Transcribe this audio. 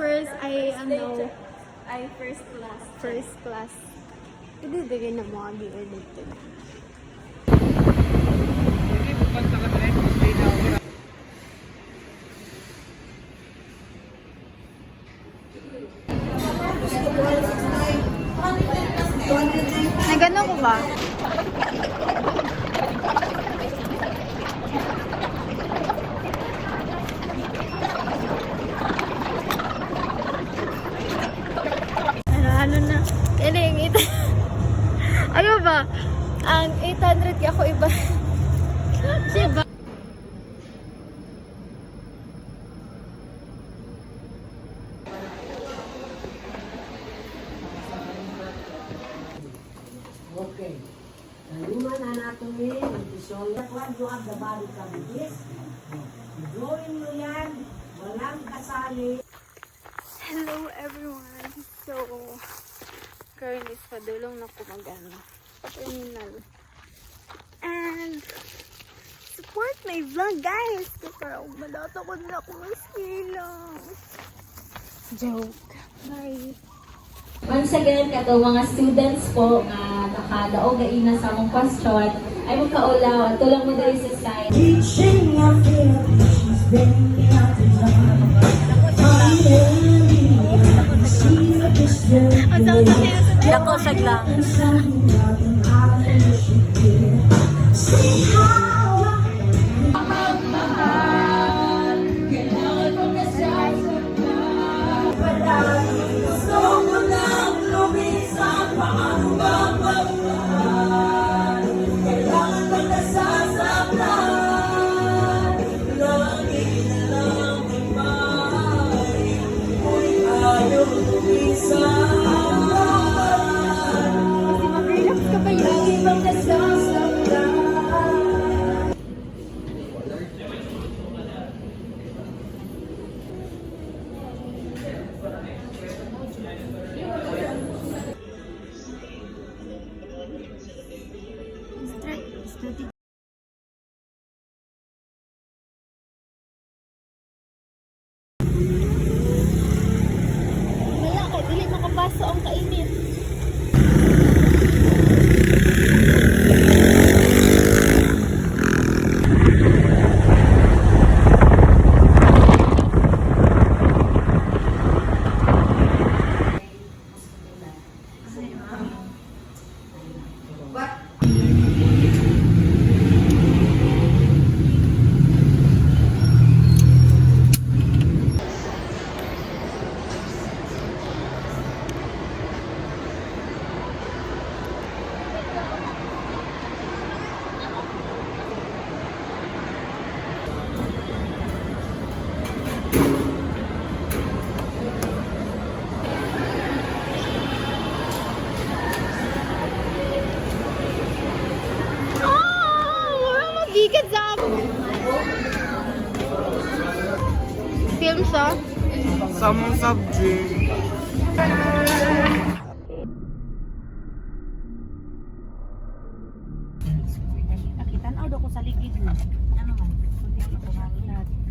first ay ano, Ay, first class. first class. Ibibigay na mga gi-edited. Nagano ko ba? Ano na? Kaya yung 800. Ayaw ba? Ang 800 kaya ako iba. Diba? Okay. Nalima na natin yung episode. Huwag nyo ang gabali kabigis. Drawing nyo yan. Walang kasali. Hello everyone! So, currently sa dulong na kumagano sa terminal. And, support my vlog guys! Kasi malata ko na ako maskilang. Joke. Bye! Once again, kato mga students po nga nakadaog gaina sa among question ay magkaulaw at tulang mo dali sa side. Teaching our feelings. She's been out to Dako saglang. Wala ka, dili makabaso ang kainit. Bigat sa film sa Samong subject. Nakita na daw ko sa likid mo. Ano man? Kunti ko ko makita.